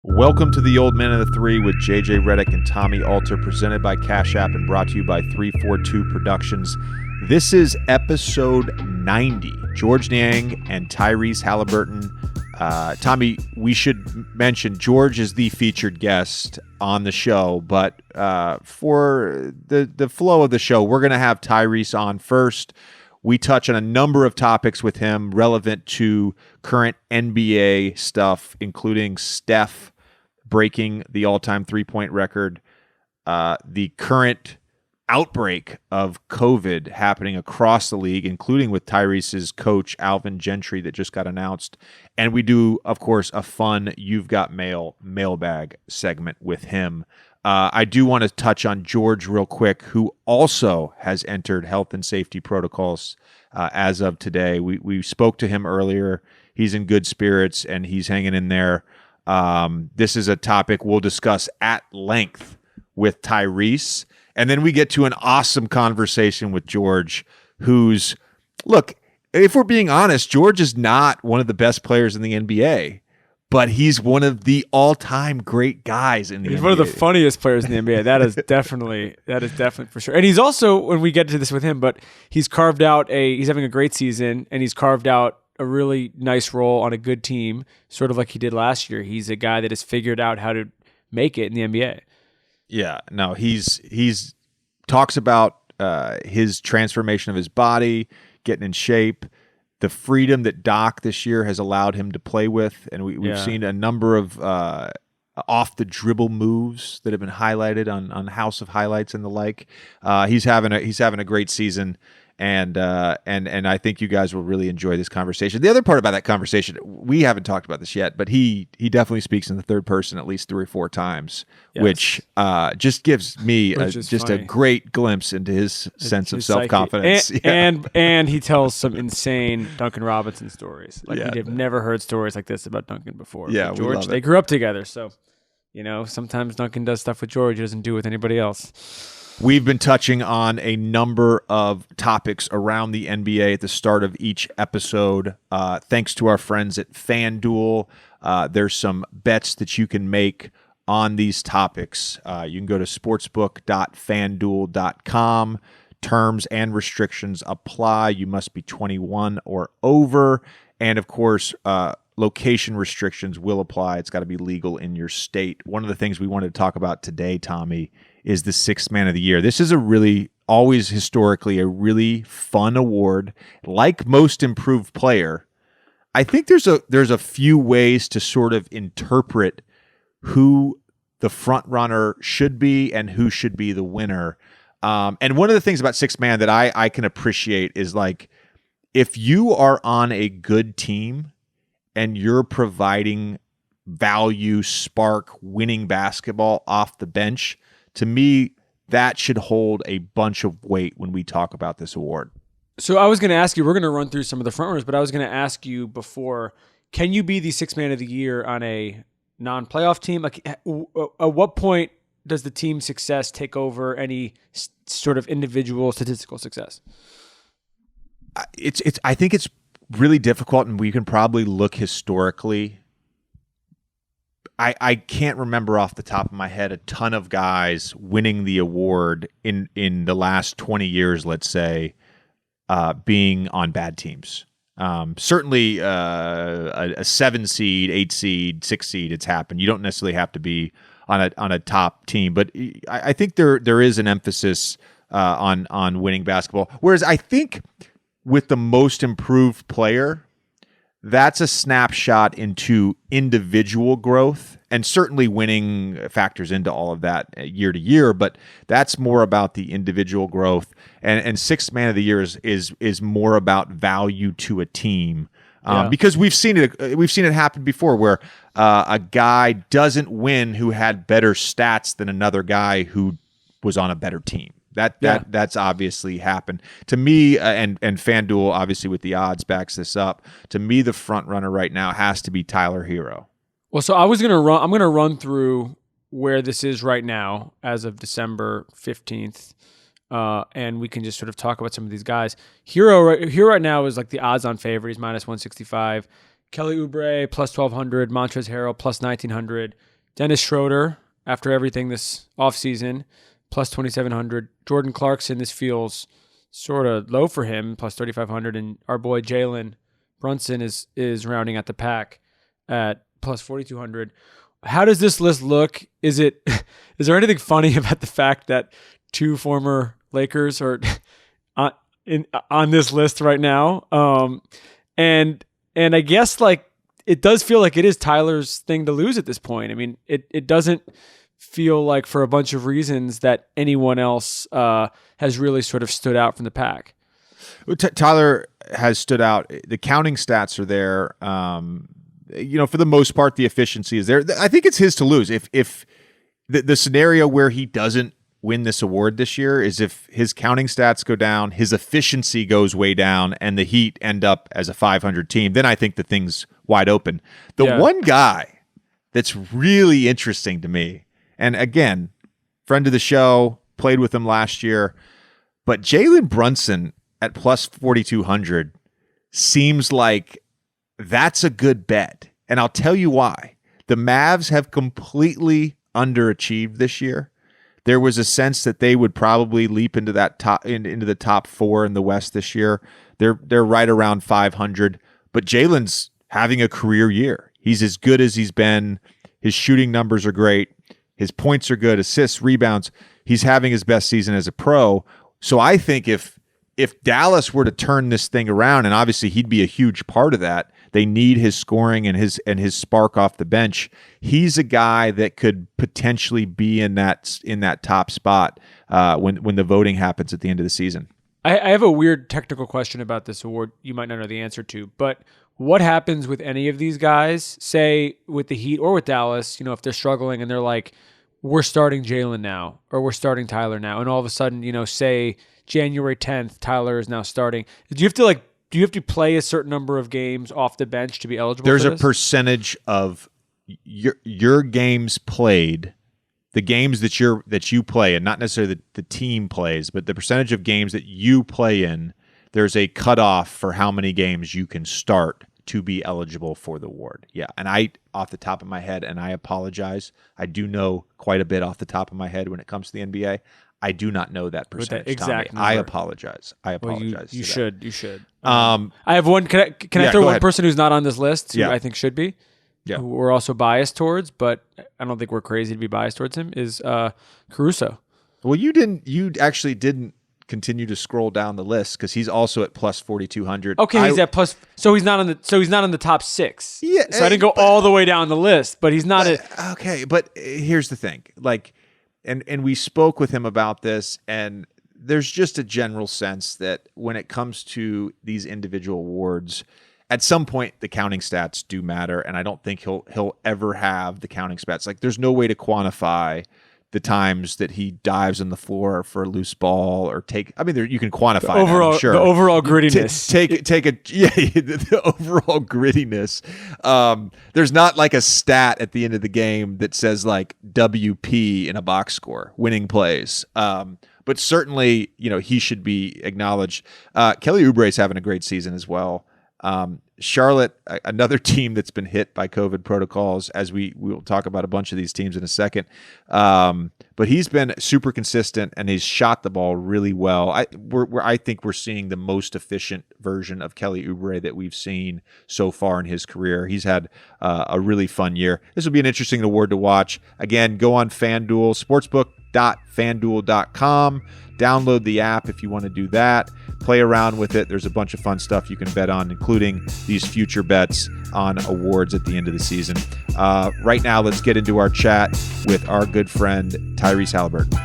Welcome to the Old Man of the Three with JJ Redick and Tommy Alter, presented by Cash App and brought to you by 342 Productions. This is episode 90. George Niang and Tyrese Halliburton. Tommy, we should mention George is the featured guest on the show, but for the flow of the show, we're going to have Tyrese on first. We touch on a number of topics with him relevant to current NBA stuff, including Steph breaking the all-time three-point record, the current outbreak of COVID happening across the league, including with Tyrese's coach, Alvin Gentry, that just got announced. And we do, of course, a fun You've Got Mail mailbag segment with him. I do want to touch on George real quick, who also has entered health and safety protocols as of today. We spoke to him earlier. He's in good spirits, and he's hanging in there. This is a topic we'll discuss at length with Tyrese. And then we get to an awesome conversation with George, who's, look, if we're being honest, George is not one of the best players in the NBA. But he's one of the all-time great guys in the NBA. He's one of the funniest players in the NBA. That is definitely for sure. And he's also, when we get to this with him, but he's carved out he's having a great season, and he's carved out a really nice role on a good team, sort of like he did last year. He's a guy that has figured out how to make it in the NBA. Yeah, no, he's talks about his transformation of his body, getting in shape, the freedom that Doc this year has allowed him to play with. And we've seen a number of off-the-dribble moves that have been highlighted on House of Highlights and the like. He's having a great season, and I think you guys will really enjoy this conversation. The other part about that conversation, we haven't talked about this yet, but he definitely speaks in the third person at least 3 or 4 times, yes, which just gives me a great glimpse into his sense of self-confidence. And he tells some insane Duncan Robinson stories. You've never heard stories like this about Duncan before. Yeah, George, they grew up together, so sometimes Duncan does stuff with George he doesn't do with anybody else. We've been touching on a number of topics around the NBA at the start of each episode. Thanks to our friends at FanDuel. There's some bets that you can make on these topics. You can go to sportsbook.fanduel.com. Terms and restrictions apply. You must be 21 or over. And of course, location restrictions will apply. It's got to be legal in your state. One of the things we wanted to talk about today, Tommy, is the Sixth Man of the Year. This is always historically a really fun award. Like Most Improved Player, I think there's a few ways to sort of interpret who the front runner should be and who should be the winner. And one of the things about Sixth Man that I can appreciate is, like, if you are on a good team and you're providing value, spark, winning basketball off the bench, to me, that should hold a bunch of weight when we talk about this award. So I was going to ask you, we're going to run through some of the front runners, but I was going to ask you before, can you be the Sixth Man of the Year on a non-playoff team? Like, at what point does the team success take over any sort of individual statistical success? I think it's really difficult, and we can probably look historically. I can't remember off the top of my head a ton of guys winning the award in the last 20 years, let's say, being on bad teams. Certainly a 7 seed, 8 seed, 6 seed, it's happened. You don't necessarily have to be on a top team, but I think there is an emphasis on winning basketball. Whereas I think with the Most Improved Player, that's a snapshot into individual growth, and certainly winning factors into all of that year to year, but that's more about the individual growth. And Sixth Man of the Year is more about value to a team. Because we've seen it happen before where a guy doesn't win who had better stats than another guy who was on a better team. That's obviously happened to me, and FanDuel obviously with the odds backs this up. To me, the front runner right now has to be Tyler Herro. Well, so I'm gonna run through where this is right now as of December 15th, and we can just sort of talk about some of these guys. Herro right now is like the odds-on favorite. He's minus 165. Kelly Oubre plus 1,200. Montrezl Harrell plus 1,900. Dennis Schroeder, after everything this offseason, plus 2,700. Jordan Clarkson, this feels sort of low for him, plus 3,500. And our boy Jalen Brunson is rounding out the pack at plus 4,200. How does this list look? Is there anything funny about the fact that two former Lakers are on this list right now? And I guess like it does feel like it is Tyler's thing to lose at this point. I mean, it doesn't feel like for a bunch of reasons that anyone else has really sort of stood out from the pack. Tyler has stood out. The counting stats are there. For the most part, the efficiency is there. I think it's his to lose. If the scenario where he doesn't win this award this year is if his counting stats go down, his efficiency goes way down, and the Heat end up as a 500 team, then I think the thing's wide open. The one guy that's really interesting to me, and again, friend of the show, played with him last year, but Jalen Brunson at plus 4,200 seems like that's a good bet. And I'll tell you why. The Mavs have completely underachieved this year. There was a sense that they would probably leap into the top four in the West this year. They're right around 500, but Jalen's having a career year. He's as good as he's been. His shooting numbers are great. His points are good, assists, rebounds. He's having his best season as a pro. So I think if Dallas were to turn this thing around, and obviously he'd be a huge part of that, they need his scoring and his spark off the bench. He's a guy that could potentially be in that top spot when the voting happens at the end of the season. I have a weird technical question about this award you might not know the answer to, but what happens with any of these guys, say with the Heat or with Dallas, if they're struggling and they're like, we're starting Jalen now, or we're starting Tyler now, and all of a sudden, say January 10th, Tyler is now starting. Do you have to play a certain number of games off the bench to be eligible? There's for a percentage of your games played, the games that you play, and not necessarily the team plays, but the percentage of games that you play in. There's a cutoff for how many games you can start to be eligible for the award. Yeah, and I, off the top of my head, and I apologize, I do know quite a bit off the top of my head when it comes to the NBA. I do not know that percentage. That exact number. I apologize. Well, you should. I have one. Can I throw one ahead. Person who's not on this list who I think should be? Yeah. Who we're also biased towards, but I don't think we're crazy to be biased towards him. Is Caruso? Well, you actually didn't continue to scroll down the list because he's also at plus 4,200. Okay, he's at plus. So he's not on the top 6. Yeah. So I didn't go all the way down the list, but he's not. Okay, but here's the thing, like. And we spoke with him about this, and there's just a general sense that when it comes to these individual awards, at some point the counting stats do matter, and I don't think he'll ever have the counting stats. Like, there's no way to quantify the times that he dives on the floor for a loose ball or you can quantify the overall, that, I'm sure. The overall grittiness. The overall grittiness. There's not like a stat at the end of the game that says like WP in a box score, winning plays. But certainly, he should be acknowledged. Kelly Oubre's having a great season as well. Charlotte, another team that's been hit by COVID protocols, as we will talk about a bunch of these teams in a second. But he's been super consistent and he's shot the ball really well. I think we're seeing the most efficient version of Kelly Oubre that we've seen so far in his career. He's had a really fun year. This will be an interesting award to watch. Again, go on FanDuel, sportsbook.fanduel.com. Download the app if you want to do that. Play around with it. There's a bunch of fun stuff you can bet on, including these future bets on awards at the end of the season. Right now, let's get into our chat with our good friend Tyrese Halliburton.